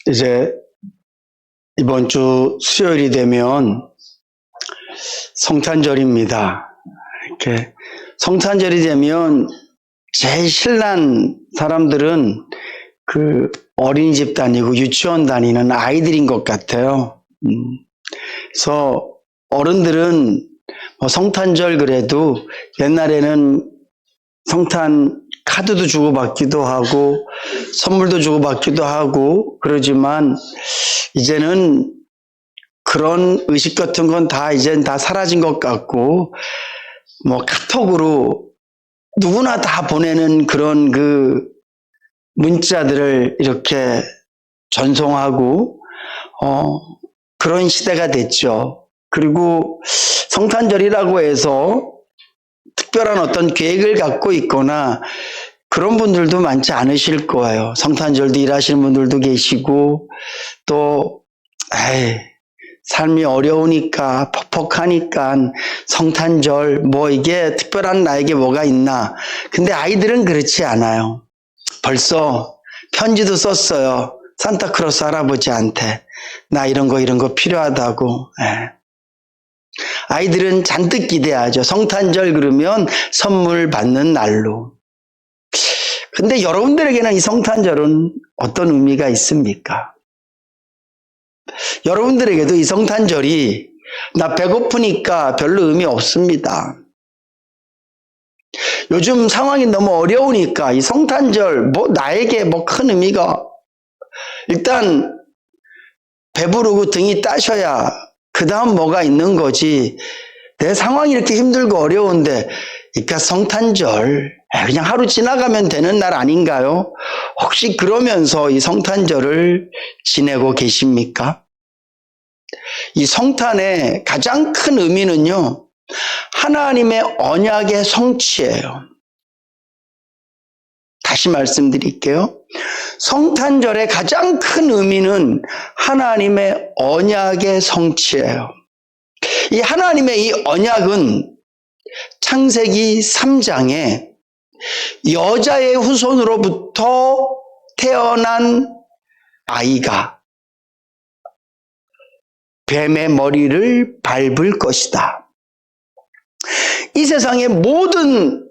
이제 이번 주 수요일이 되면 성탄절입니다. 이렇게 성탄절이 되면 제일 신난 사람들은 그 어린이집 다니고 유치원 다니는 아이들인 것 같아요. 그래서 어른들은 성탄절 그래도 옛날에는 성탄 카드도 주고받기도 하고 선물도 주고받기도 하고 그러지만 이제는 그런 의식 같은 건 이제는 다 사라진 것 같고 카톡으로 누구나 다 보내는 그런 그 문자들을 이렇게 전송하고 그런 시대가 됐죠. 그리고 성탄절이라고 해서 특별한 어떤 계획을 갖고 있거나 그런 분들도 많지 않으실 거예요. 성탄절도 일하시는 분들도 계시고 또 삶이 어려우니까 퍽퍽하니까 성탄절 이게 특별한 나에게 뭐가 있나. 근데 아이들은 그렇지 않아요. 벌써 편지도 썼어요. 산타크로스 할아버지한테 나 이런 거 필요하다고. 아이들은 잔뜩 기대하죠. 성탄절 그러면 선물 받는 날로. 근데 여러분들에게는 이 성탄절은 어떤 의미가 있습니까? 여러분들에게도 이 성탄절이 나 배고프니까 별로 의미 없습니다. 요즘 상황이 너무 어려우니까 이 성탄절 나에게 큰 의미가 일단 배부르고 등이 따셔야 그 다음 뭐가 있는 거지. 내 상황이 이렇게 힘들고 어려운데 그러니까 성탄절 그냥 하루 지나가면 되는 날 아닌가요? 혹시 그러면서 이 성탄절을 지내고 계십니까? 이 성탄의 가장 큰 의미는요, 하나님의 언약의 성취예요. 다시 말씀드릴게요. 성탄절의 가장 큰 의미는 하나님의 언약의 성취예요. 이 하나님의 이 언약은 창세기 3장에 여자의 후손으로부터 태어난 아이가 뱀의 머리를 밟을 것이다. 이 세상의 모든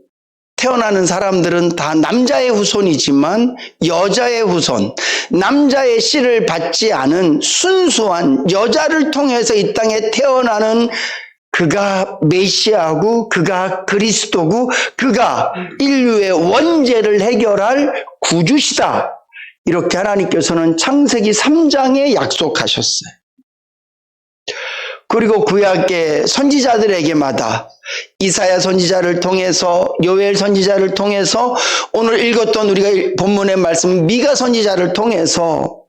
태어나는 사람들은 다 남자의 후손이지만 여자의 후손, 남자의 씨를 받지 않은 순수한 여자를 통해서 이 땅에 태어나는 그가 메시아고 그가 그리스도고 그가 인류의 원죄를 해결할 구주시다. 이렇게 하나님께서는 창세기 3장에 약속하셨어요. 그리고 구약의 선지자들에게마다 이사야 선지자를 통해서 요엘 선지자를 통해서 오늘 읽었던 우리가 본문의 말씀 미가 선지자를 통해서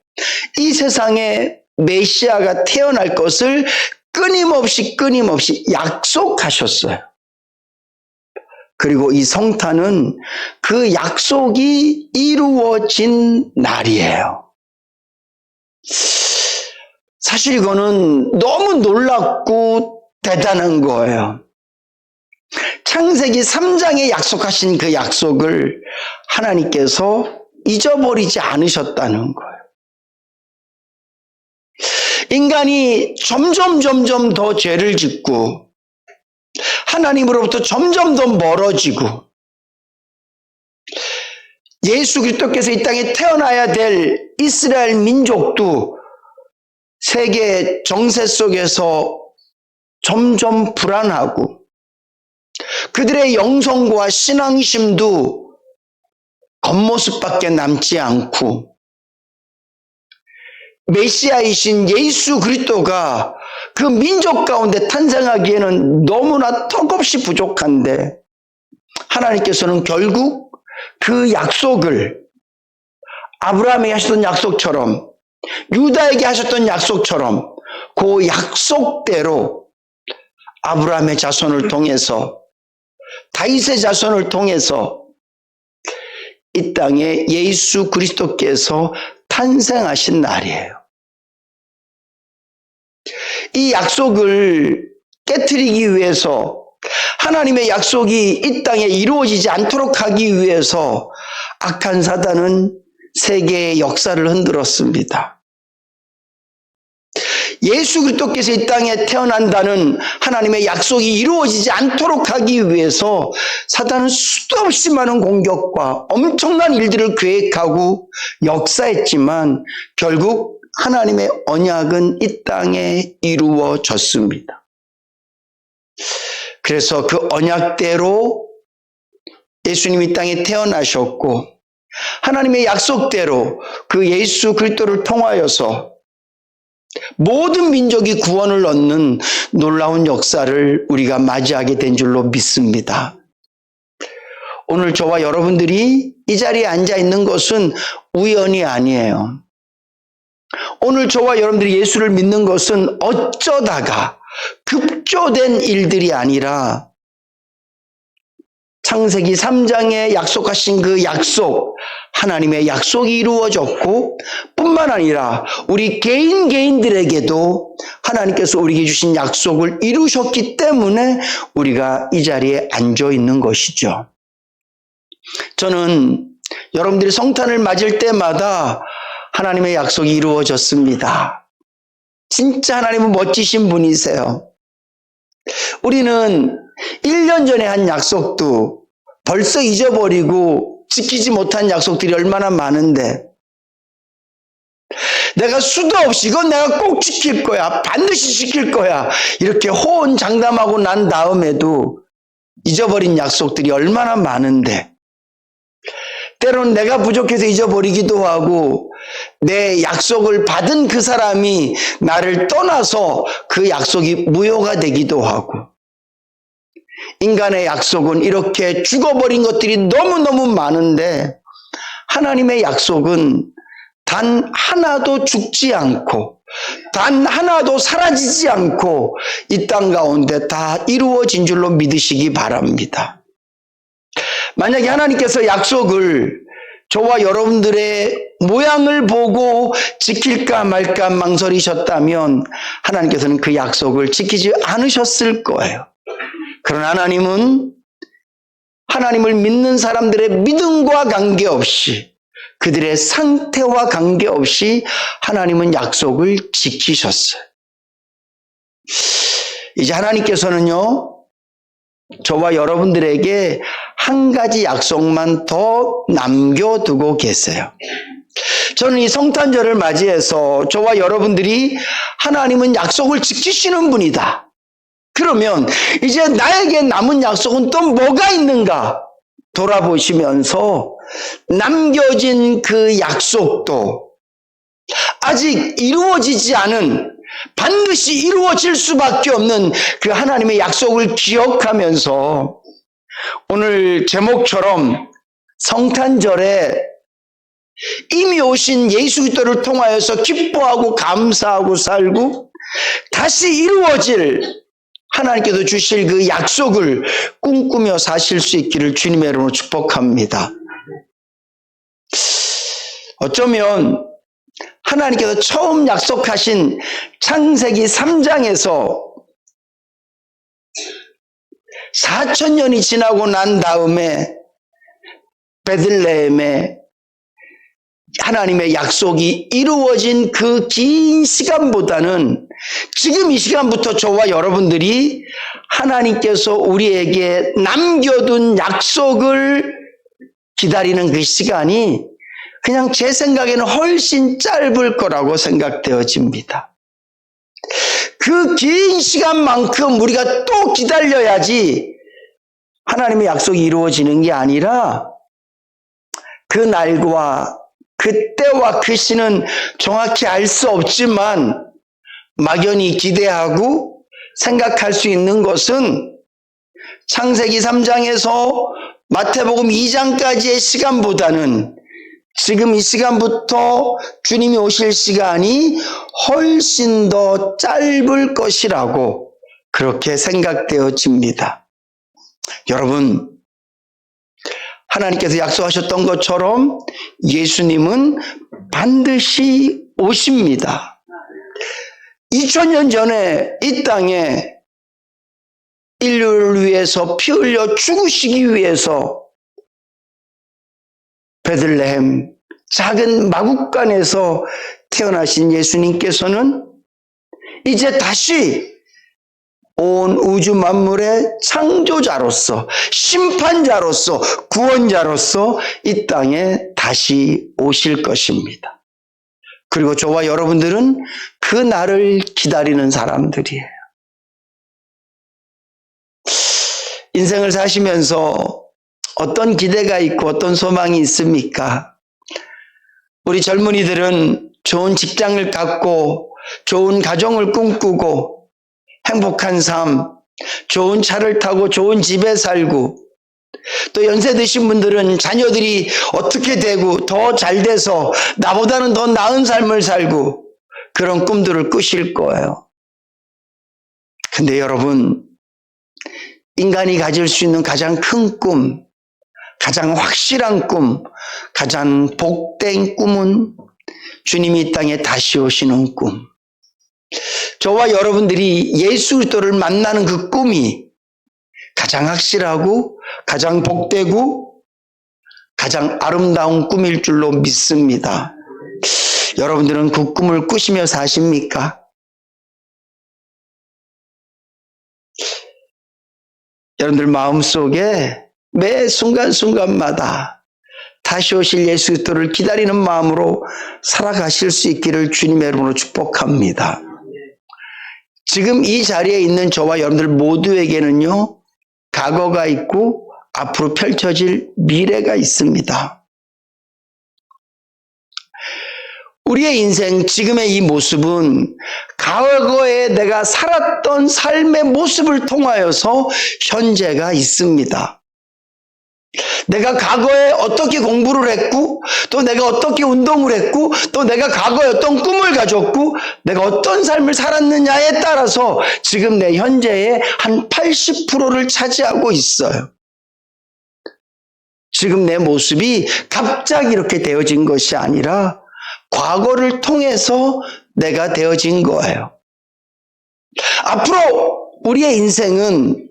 이 세상에 메시아가 태어날 것을 끊임없이 약속하셨어요. 그리고 이 성탄은 그 약속이 이루어진 날이에요. 사실 이거는 너무 놀랍고 대단한 거예요. 창세기 3장에 약속하신 그 약속을 하나님께서 잊어버리지 않으셨다는 거예요. 인간이 점점 더 죄를 짓고 하나님으로부터 점점 더 멀어지고 예수 그리스도께서 이 땅에 태어나야 될 이스라엘 민족도 세계 정세 속에서 점점 불안하고 그들의 영성과 신앙심도 겉모습밖에 남지 않고 메시아이신 예수 그리스도가 그 민족 가운데 탄생하기에는 너무나 턱없이 부족한데 하나님께서는 결국 그 약속을 아브라함에게 하셨던 약속처럼 유다에게 하셨던 약속처럼 그 약속대로 아브라함의 자손을 통해서 다윗의 자손을 통해서 이 땅에 예수 그리스도께서 탄생하신 날이에요. 이 약속을 깨트리기 위해서 하나님의 약속이 이 땅에 이루어지지 않도록 하기 위해서 악한 사단은 세계의 역사를 흔들었습니다. 예수 그리스도께서 이 땅에 태어난다는 하나님의 약속이 이루어지지 않도록 하기 위해서 사단은 수도 없이 많은 공격과 엄청난 일들을 계획하고 역사했지만 결국 하나님의 언약은 이 땅에 이루어졌습니다. 그래서 그 언약대로 예수님이 이 땅에 태어나셨고 하나님의 약속대로 그 예수 그리스도를 통하여서 모든 민족이 구원을 얻는 놀라운 역사를 우리가 맞이하게 된 줄로 믿습니다. 오늘 저와 여러분들이 이 자리에 앉아 있는 것은 우연이 아니에요. 오늘 저와 여러분들이 예수를 믿는 것은 어쩌다가 급조된 일들이 아니라 창세기 3장에 약속하신 그 약속, 하나님의 약속이 이루어졌고 뿐만 아니라 우리 개인들에게도 하나님께서 우리에게 주신 약속을 이루셨기 때문에 우리가 이 자리에 앉아 있는 것이죠. 저는 여러분들이 성탄을 맞을 때마다 하나님의 약속이 이루어졌습니다. 진짜 하나님은 멋지신 분이세요. 우리는 1년 전에 한 약속도 벌써 잊어버리고 지키지 못한 약속들이 얼마나 많은데 내가 수도 없이 이건 내가 꼭 지킬 거야, 반드시 지킬 거야 이렇게 호언장담하고 난 다음에도 잊어버린 약속들이 얼마나 많은데 때로는 내가 부족해서 잊어버리기도 하고 내 약속을 받은 그 사람이 나를 떠나서 그 약속이 무효가 되기도 하고 인간의 약속은 이렇게 죽어버린 것들이 너무너무 많은데 하나님의 약속은 단 하나도 죽지 않고 단 하나도 사라지지 않고 이 땅 가운데 다 이루어진 줄로 믿으시기 바랍니다. 만약에 하나님께서 약속을 저와 여러분들의 모양을 보고 지킬까 말까 망설이셨다면 하나님께서는 그 약속을 지키지 않으셨을 거예요. 그러나 하나님은 하나님을 믿는 사람들의 믿음과 관계없이 그들의 상태와 관계없이 하나님은 약속을 지키셨어요. 이제 하나님께서는요, 저와 여러분들에게 한 가지 약속만 더 남겨두고 계세요. 저는 이 성탄절을 맞이해서 저와 여러분들이 하나님은 약속을 지키시는 분이다. 그러면 이제 나에게 남은 약속은 또 뭐가 있는가 돌아보시면서 남겨진 그 약속도 아직 이루어지지 않은 반드시 이루어질 수밖에 없는 그 하나님의 약속을 기억하면서 오늘 제목처럼 성탄절에 이미 오신 예수 그리스도를 통하여서 기뻐하고 감사하고 살고 다시 이루어질 하나님께서 주실 그 약속을 꿈꾸며 사실 수 있기를 주님의 이름으로 축복합니다. 어쩌면 하나님께서 처음 약속하신 창세기 3장에서 4,000년이 지나고 난 다음에 베들레헴에 하나님의 약속이 이루어진 그 긴 시간보다는 지금 이 시간부터 저와 여러분들이 하나님께서 우리에게 남겨둔 약속을 기다리는 그 시간이 그냥 제 생각에는 훨씬 짧을 거라고 생각되어집니다. 그 긴 시간만큼 우리가 또 기다려야지 하나님의 약속이 이루어지는 게 아니라 그 날과 그때와 그 시는 정확히 알 수 없지만 막연히 기대하고 생각할 수 있는 것은 창세기 3장에서 마태복음 2장까지의 시간보다는 지금 이 시간부터 주님이 오실 시간이 훨씬 더 짧을 것이라고 그렇게 생각되어집니다. 여러분, 하나님께서 약속하셨던 것처럼 예수님은 반드시 오십니다. 2000년 전에 이 땅에 인류를 위해서 피 흘려 죽으시기 위해서 베들레헴 작은 마국간에서 태어나신 예수님께서는 이제 다시 온 우주 만물의 창조자로서, 심판자로서, 구원자로서 이 땅에 다시 오실 것입니다. 그리고 저와 여러분들은 그 날을 기다리는 사람들이에요. 인생을 사시면서 어떤 기대가 있고 어떤 소망이 있습니까? 우리 젊은이들은 좋은 직장을 갖고 좋은 가정을 꿈꾸고 행복한 삶, 좋은 차를 타고 좋은 집에 살고, 또 연세 드신 분들은 자녀들이 어떻게 되고 더 잘 돼서 나보다는 더 나은 삶을 살고 그런 꿈들을 꾸실 거예요. 근데 여러분, 인간이 가질 수 있는 가장 큰 꿈, 가장 확실한 꿈, 가장 복된 꿈은 주님이 이 땅에 다시 오시는 꿈. 저와 여러분들이 예수 그리스도를 만나는 그 꿈이 가장 확실하고 가장 복되고 가장 아름다운 꿈일 줄로 믿습니다. 여러분들은 그 꿈을 꾸시며 사십니까? 여러분들 마음속에 매 순간순간마다 다시 오실 예수 그리스도를 기다리는 마음으로 살아가실 수 있기를 주님의 이름으로 축복합니다. 지금 이 자리에 있는 저와 여러분들 모두에게는요, 과거가 있고 앞으로 펼쳐질 미래가 있습니다. 우리의 인생, 지금의 이 모습은 과거에 내가 살았던 삶의 모습을 통하여서 현재가 있습니다. 내가 과거에 어떻게 공부를 했고, 또 내가 어떻게 운동을 했고, 또 내가 과거에 어떤 꿈을 가졌고, 내가 어떤 삶을 살았느냐에 따라서 지금 내 현재의 한 80%를 차지하고 있어요. 지금 내 모습이 갑자기 이렇게 되어진 것이 아니라 과거를 통해서 내가 되어진 거예요. 앞으로 우리의 인생은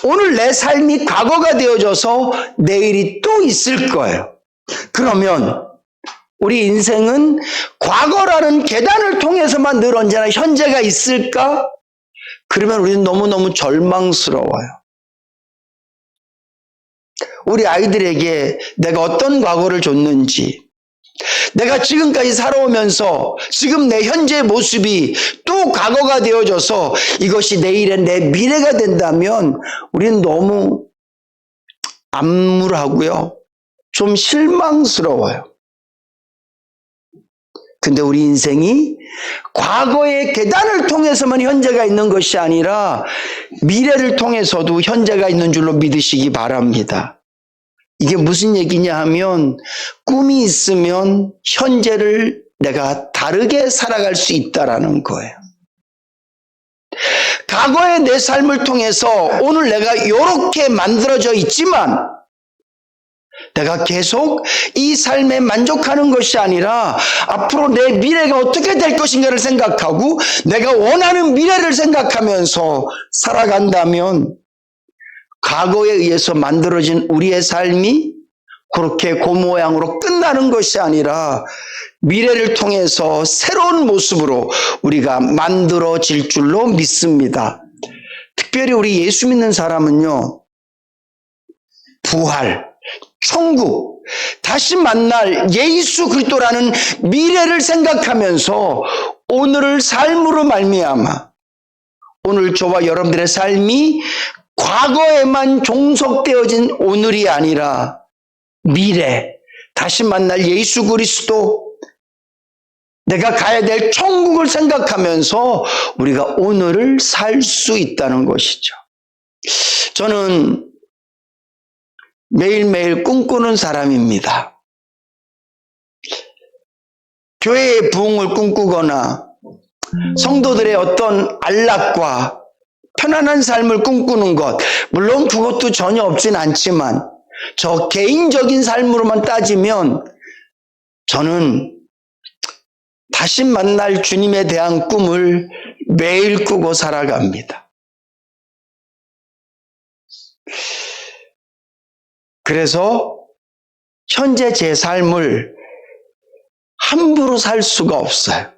오늘 내 삶이 과거가 되어져서 내일이 또 있을 거예요. 그러면 우리 인생은 과거라는 계단을 통해서만 늘 언제나 현재가 있을까? 그러면 우리는 너무너무 절망스러워요. 우리 아이들에게 내가 어떤 과거를 줬는지, 내가 지금까지 살아오면서 지금 내 현재의 모습이 또 과거가 되어져서 이것이 내일의 내 미래가 된다면 우리는 너무 암울하고요, 좀 실망스러워요. 근데 우리 인생이 과거의 계단을 통해서만 현재가 있는 것이 아니라 미래를 통해서도 현재가 있는 줄로 믿으시기 바랍니다. 이게 무슨 얘기냐 하면, 꿈이 있으면 현재를 내가 다르게 살아갈 수 있다라는 거예요. 과거의 내 삶을 통해서 오늘 내가 이렇게 만들어져 있지만 내가 계속 이 삶에 만족하는 것이 아니라 앞으로 내 미래가 어떻게 될 것인가를 생각하고 내가 원하는 미래를 생각하면서 살아간다면 과거에 의해서 만들어진 우리의 삶이 그렇게 그 모양으로 끝나는 것이 아니라 미래를 통해서 새로운 모습으로 우리가 만들어질 줄로 믿습니다. 특별히 우리 예수 믿는 사람은요, 부활, 천국, 다시 만날 예수 그리스도라는 미래를 생각하면서 오늘을 삶으로 말미암아 오늘 저와 여러분들의 삶이 과거에만 종속되어진 오늘이 아니라 미래, 다시 만날 예수 그리스도, 내가 가야 될 천국을 생각하면서 우리가 오늘을 살 수 있다는 것이죠. 저는 매일매일 꿈꾸는 사람입니다. 교회의 부흥을 꿈꾸거나 성도들의 어떤 안락과 편안한 삶을 꿈꾸는 것, 물론 그것도 전혀 없진 않지만 저 개인적인 삶으로만 따지면 저는 다시 만날 주님에 대한 꿈을 매일 꾸고 살아갑니다. 그래서 현재 제 삶을 함부로 살 수가 없어요.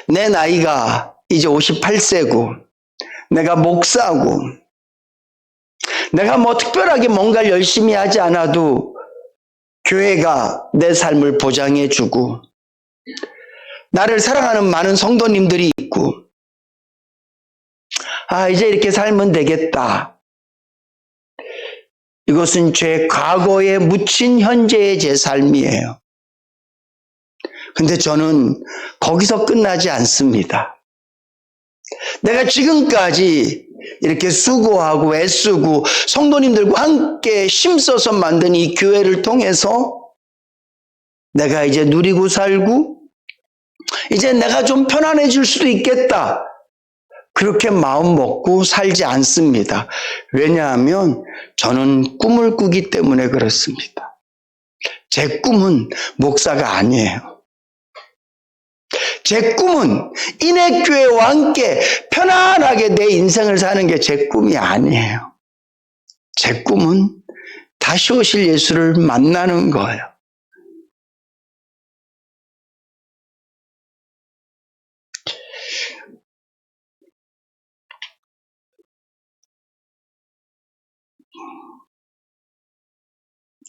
내 나이가 이제 58세고 내가 목사고 내가 뭐 특별하게 뭔가를 열심히 하지 않아도 교회가 내 삶을 보장해주고 나를 사랑하는 많은 성도님들이 있고 이제 이렇게 살면 되겠다. 이것은 제 과거에 묻힌 현재의 제 삶이에요. 근데 저는 거기서 끝나지 않습니다. 내가 지금까지 이렇게 수고하고 애쓰고 성도님들과 함께 힘써서 만든 이 교회를 통해서 내가 이제 누리고 살고 이제 내가 좀 편안해질 수도 있겠다. 그렇게 마음 먹고 살지 않습니다. 왜냐하면 저는 꿈을 꾸기 때문에 그렇습니다. 제 꿈은 목사가 아니에요. 제 꿈은 인해교회와 함께 편안하게 내 인생을 사는 게 제 꿈이 아니에요. 제 꿈은 다시 오실 예수를 만나는 거예요.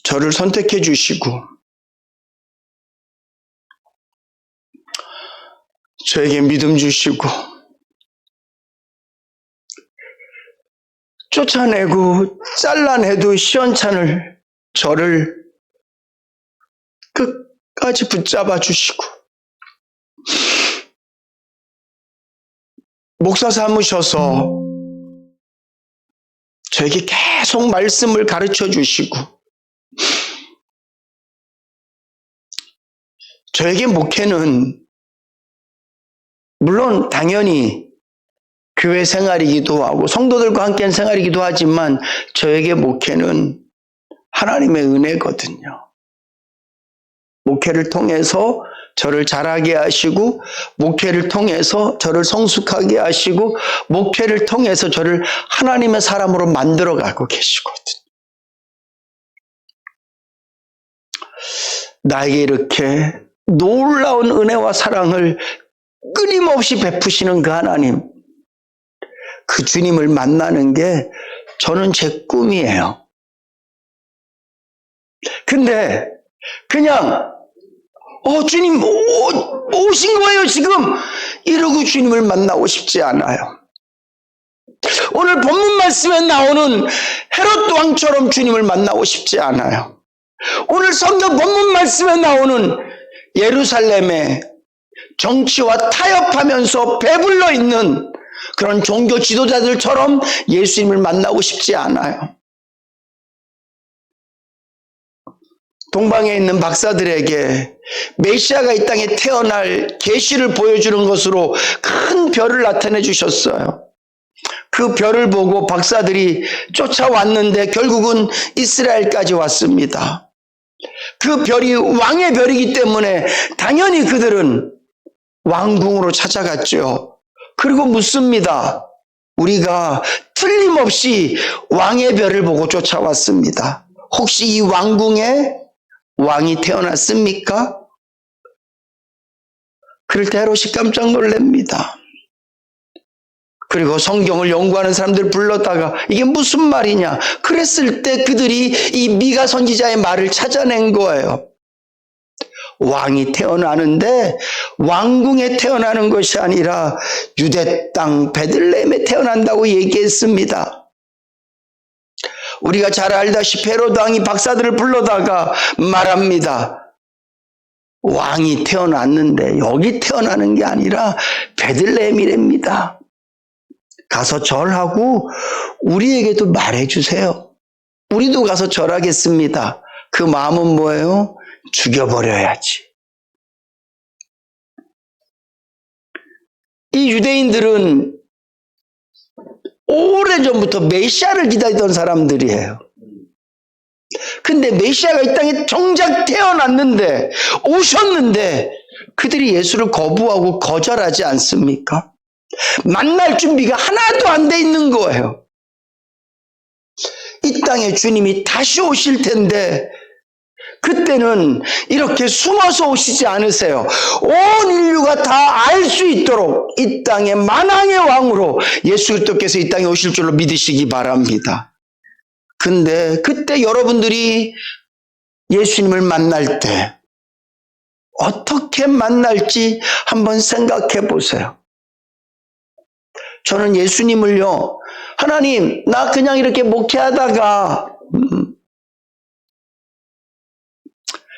저를 선택해 주시고 저에게 믿음 주시고 쫓아내고 잘라내도 시원찮을 저를 끝까지 붙잡아 주시고 목사 삼으셔서 저에게 계속 말씀을 가르쳐 주시고 저에게 목회는 물론 당연히 교회 생활이기도 하고 성도들과 함께한 생활이기도 하지만 저에게 목회는 하나님의 은혜거든요. 목회를 통해서 저를 자라게 하시고 목회를 통해서 저를 성숙하게 하시고 목회를 통해서 저를 하나님의 사람으로 만들어가고 계시거든요. 나에게 이렇게 놀라운 은혜와 사랑을 끊임없이 베푸시는 그 하나님, 그 주님을 만나는 게 저는 제 꿈이에요. 근데 그냥 주님 오신 거예요 지금 이러고 주님을 만나고 싶지 않아요. 오늘 본문 말씀에 나오는 헤롯 왕처럼 주님을 만나고 싶지 않아요. 오늘 성경 본문 말씀에 나오는 예루살렘의 정치와 타협하면서 배불러 있는 그런 종교 지도자들처럼 예수님을 만나고 싶지 않아요. 동방에 있는 박사들에게 메시아가 이 땅에 태어날 계시를 보여주는 것으로 큰 별을 나타내 주셨어요. 그 별을 보고 박사들이 쫓아왔는데 결국은 이스라엘까지 왔습니다. 그 별이 왕의 별이기 때문에 당연히 그들은 왕궁으로 찾아갔죠. 그리고 묻습니다. 우리가 틀림없이 왕의 별을 보고 쫓아왔습니다. 혹시 이 왕궁에 왕이 태어났습니까? 그럴 때 헤롯이 깜짝 놀랍니다. 그리고 성경을 연구하는 사람들 불렀다가 이게 무슨 말이냐? 그랬을 때 그들이 이 미가 선지자의 말을 찾아낸 거예요. 왕이 태어나는데 왕궁에 태어나는 것이 아니라 유대 땅 베들레헴에 태어난다고 얘기했습니다. 우리가 잘 알다시피 헤롯 왕이 박사들을 불러다가 말합니다. 왕이 태어났는데 여기 태어나는 게 아니라 베들레헴이랍니다. 가서 절하고 우리에게도 말해주세요. 우리도 가서 절하겠습니다. 그 마음은 뭐예요? 죽여버려야지. 이 유대인들은 오래전부터 메시아를 기다리던 사람들이에요. 근데 메시아가 이 땅에 정작 태어났는데 오셨는데 그들이 예수를 거부하고 거절하지 않습니까? 만날 준비가 하나도 안 돼 있는 거예요. 이 땅에 주님이 다시 오실 텐데 그때는 이렇게 숨어서 오시지 않으세요. 온 인류가 다 알 수 있도록 이 땅의 만왕의 왕으로 예수 그리스도께서 이 땅에 오실 줄로 믿으시기 바랍니다. 근데 그때 여러분들이 예수님을 만날 때 어떻게 만날지 한번 생각해 보세요. 저는 예수님을요, 하나님, 나 그냥 이렇게 목회하다가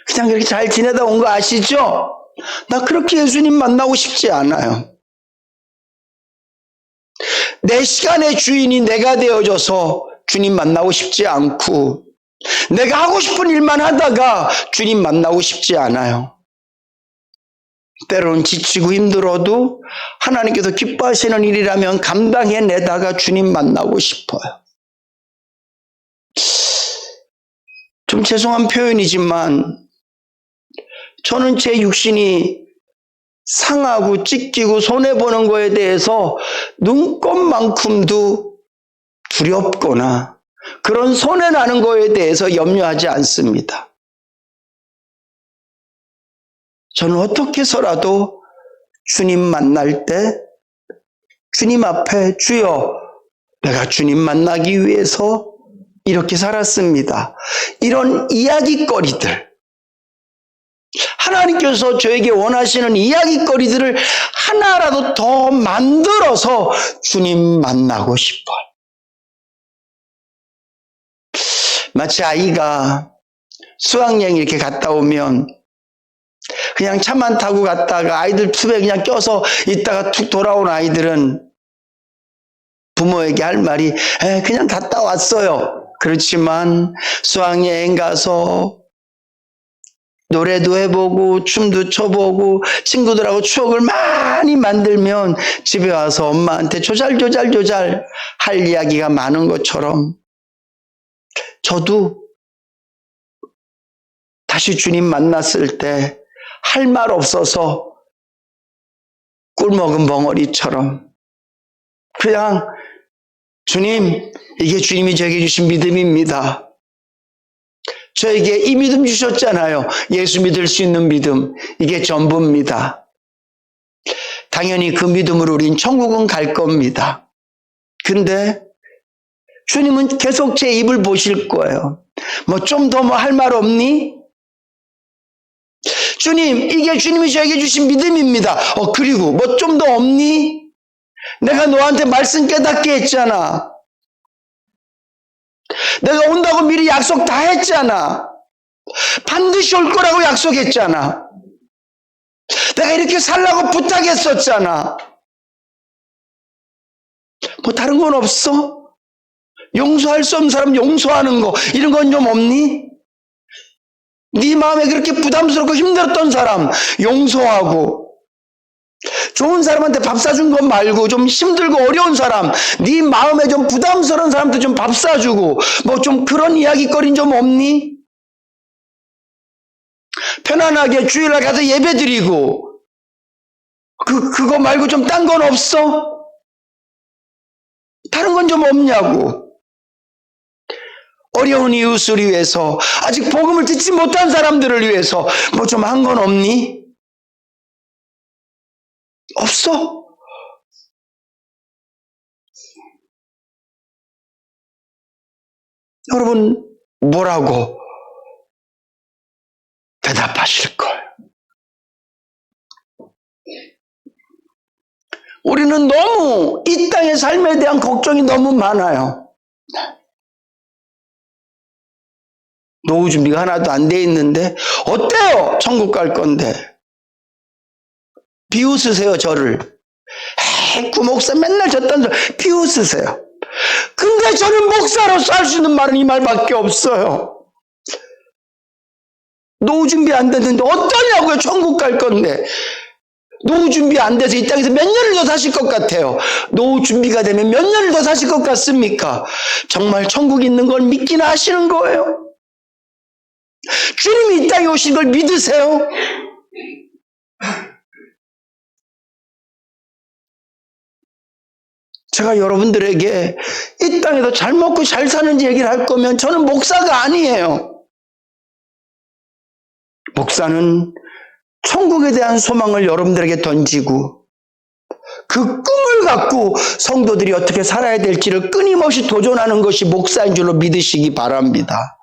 그냥 이렇게 잘 지내다 온 거 아시죠? 나 그렇게 예수님 만나고 싶지 않아요. 내 시간의 주인이 내가 되어줘서 주님 만나고 싶지 않고, 내가 하고 싶은 일만 하다가 주님 만나고 싶지 않아요. 때로는 지치고 힘들어도 하나님께서 기뻐하시는 일이라면 감당해내다가 주님 만나고 싶어요. 좀 죄송한 표현이지만 저는 제 육신이 상하고 찢기고 손해보는 거에 대해서 눈꼽만큼도 두렵거나 그런 손해나는 거에 대해서 염려하지 않습니다. 저는 어떻게 해서라도 주님 만날 때 주님 앞에 주여, 내가 주님 만나기 위해서 이렇게 살았습니다. 이런 이야기거리들, 하나님께서 저에게 원하시는 이야기거리들을 하나라도 더 만들어서 주님 만나고 싶어요. 마치 아이가 수학여행 이렇게 갔다 오면 그냥 차만 타고 갔다가 아이들 숲에 그냥 껴서 있다가 툭 돌아온 아이들은 부모에게 할 말이 그냥 갔다 왔어요. 그렇지만 수학여행 가서 노래도 해보고 춤도 춰보고 친구들하고 추억을 많이 만들면 집에 와서 엄마한테 조잘조잘 할 이야기가 많은 것처럼 저도 다시 주님 만났을 때 할 말 없어서 꿀먹은 벙어리처럼 그냥 주님, 이게 주님이 저에게 주신 믿음입니다. 저에게 이 믿음 주셨잖아요. 예수 믿을 수 있는 믿음. 이게 전부입니다. 당연히 그 믿음으로 우린 천국은 갈 겁니다. 근데 주님은 계속 제 입을 보실 거예요. 뭐 좀 더 뭐 할 말 없니? 주님, 이게 주님이 저에게 주신 믿음입니다. 그리고 뭐 좀 더 없니? 내가 너한테 말씀 깨닫게 했잖아. 내가 온다고 미리 약속 다 했잖아. 반드시 올 거라고 약속했잖아. 내가 이렇게 살라고 부탁했었잖아. 뭐 다른 건 없어? 용서할 수 없는 사람 용서하는 거, 이런 건 좀 없니? 네 마음에 그렇게 부담스럽고 힘들었던 사람 용서하고, 좋은 사람한테 밥 사준 것 말고 좀 힘들고 어려운 사람, 네 마음에 좀 부담스러운 사람한테 좀 밥 사주고, 뭐 좀 그런 이야기거리는 좀 없니? 편안하게 주일날 가서 예배 드리고, 그거 말고 좀 딴 건 없어? 다른 건 좀 없냐고. 어려운 이웃을 위해서, 아직 복음을 듣지 못한 사람들을 위해서 뭐 좀 한 건 없니? 없어? 여러분, 뭐라고 대답하실 거예요? 우리는 너무 이 땅의 삶에 대한 걱정이 너무 많아요. 노후 준비가 하나도 안 돼 있는데 어때요? 천국 갈 건데. 비웃으세요, 저를. 구목사 맨날 졌던 소리 비웃으세요. 근데 저는 목사로서 할 수 있는 말은 이 말밖에 없어요. 노후 준비 안 됐는데 어떠냐고요? 천국 갈 건데. 노후 준비 안 돼서 이 땅에서 몇 년을 더 사실 것 같아요. 노후 준비가 되면 몇 년을 더 사실 것 같습니까? 정말 천국 있는 걸 믿기나 하시는 거예요? 주님이 이 땅에 오신 걸 믿으세요? 제가 여러분들에게 이 땅에서 잘 먹고 잘 사는지 얘기를 할 거면 저는 목사가 아니에요. 목사는 천국에 대한 소망을 여러분들에게 던지고 그 꿈을 갖고 성도들이 어떻게 살아야 될지를 끊임없이 도전하는 것이 목사인 줄로 믿으시기 바랍니다.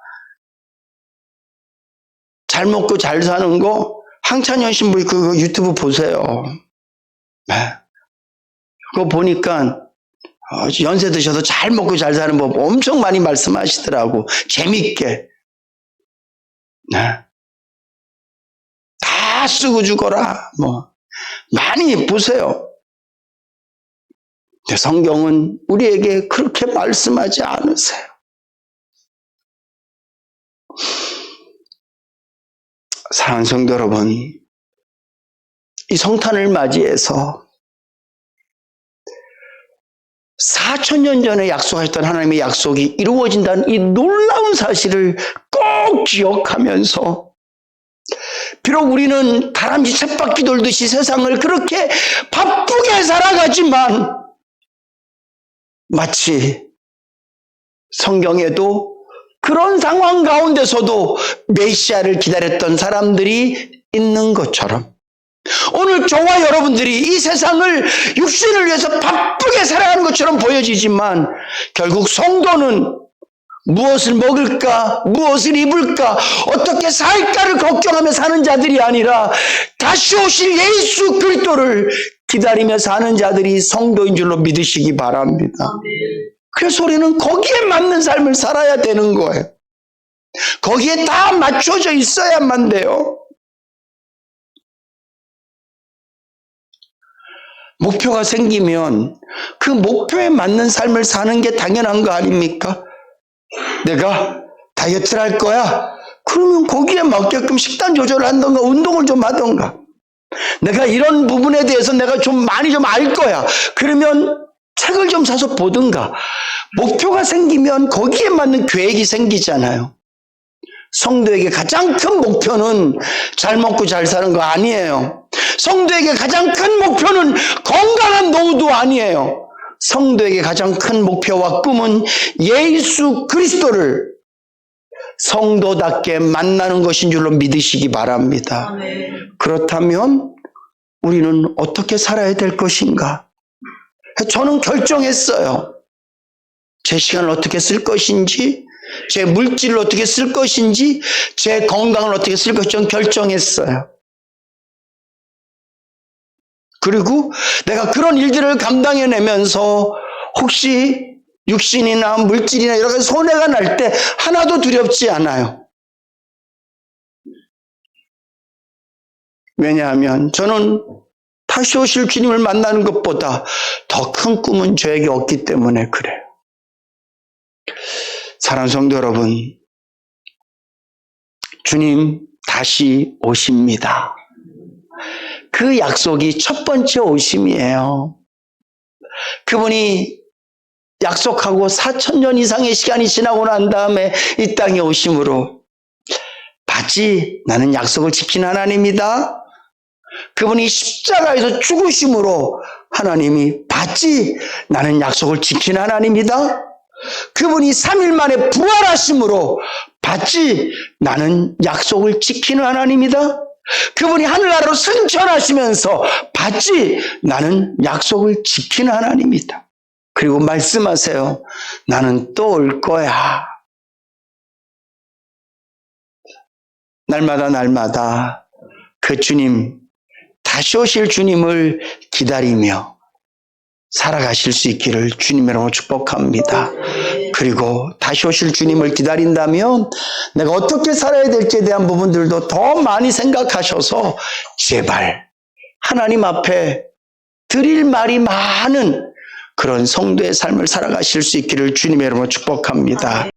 잘 먹고 잘 사는 거 황찬현 신부 그 유튜브 보세요. 네. 그거 보니까 연세 드셔도 잘 먹고 잘 사는 법 엄청 많이 말씀하시더라고. 재밌게. 네. 다 쓰고 죽어라. 많이 보세요. 근데 성경은 우리에게 그렇게 말씀하지 않으세요. 사랑하는 성도 여러분, 이 성탄을 맞이해서 4,000년 전에 약속하셨던 하나님의 약속이 이루어진다는 이 놀라운 사실을 꼭 기억하면서 비록 우리는 다람쥐 쳇바퀴 돌듯이 세상을 그렇게 바쁘게 살아가지만 마치 성경에도 그런 상황 가운데서도 메시아를 기다렸던 사람들이 있는 것처럼 오늘 저와 여러분들이 이 세상을 육신을 위해서 바쁘게 살아가는 것처럼 보여지지만 결국 성도는 무엇을 먹을까, 무엇을 입을까, 어떻게 살까를 걱정하며 사는 자들이 아니라 다시 오실 예수 그리스도를 기다리며 사는 자들이 성도인 줄로 믿으시기 바랍니다. 그래서 우리는 거기에 맞는 삶을 살아야 되는 거예요. 거기에 다 맞춰져 있어야만 돼요. 목표가 생기면 그 목표에 맞는 삶을 사는 게 당연한 거 아닙니까? 내가 다이어트를 할 거야. 그러면 거기에 맞게끔 식단 조절을 한던가 운동을 좀 하던가. 내가 이런 부분에 대해서 내가 좀 많이 좀 알 거야. 그러면 책을 좀 사서 보든가. 목표가 생기면 거기에 맞는 계획이 생기잖아요. 성도에게 가장 큰 목표는 잘 먹고 잘 사는 거 아니에요. 성도에게 가장 큰 목표는 건강한 노후도 아니에요. 성도에게 가장 큰 목표와 꿈은 예수 그리스도를 성도답게 만나는 것인 줄로 믿으시기 바랍니다. 그렇다면 우리는 어떻게 살아야 될 것인가? 저는 결정했어요. 제 시간을 어떻게 쓸 것인지, 제 물질을 어떻게 쓸 것인지, 제 건강을 어떻게 쓸 것인지 저는 결정했어요. 그리고 내가 그런 일들을 감당해내면서 혹시 육신이나 물질이나 여러 가지 손해가 날 때 하나도 두렵지 않아요. 왜냐하면 저는 다시 오실 주님을 만나는 것보다 더 큰 꿈은 저에게 없기 때문에 그래요. 사랑하는 성도 여러분, 주님 다시 오십니다. 그 약속이 첫 번째 오심이에요. 그분이 약속하고 4,000년 이상의 시간이 지나고 난 다음에 이 땅에 오심으로 봤지? 나는 약속을 지킨 하나님이다. 그분이 십자가에서 죽으심으로 하나님이 봤지? 나는 약속을 지킨 하나님이다. 그분이 3일 만에 부활하심으로 봤지? 나는 약속을 지키는 하나님이다. 그분이 하늘나라로 승천하시면서 봤지? 나는 약속을 지키는 하나님이다. 그리고 말씀하세요. 나는 또 올 거야. 날마다 그 주님, 다시 오실 주님을 기다리며 살아가실 수 있기를 주님의 이름으로 축복합니다. 그리고 다시 오실 주님을 기다린다면 내가 어떻게 살아야 될지에 대한 부분들도 더 많이 생각하셔서 제발 하나님 앞에 드릴 말이 많은 그런 성도의 삶을 살아가실 수 있기를 주님의 이름으로 축복합니다.